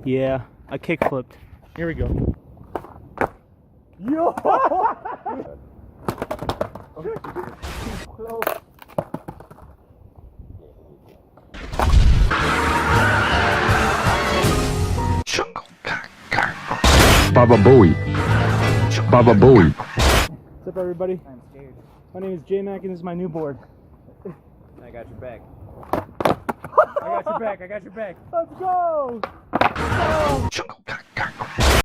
Yeah, I kick flipped. Here we go. Yo! Baba Bowie. Baba Bowie. What's up, everybody? I'm scared. My name is J-Mac, and this is my new board. I got your back. I got your back. I got your back. Let's go!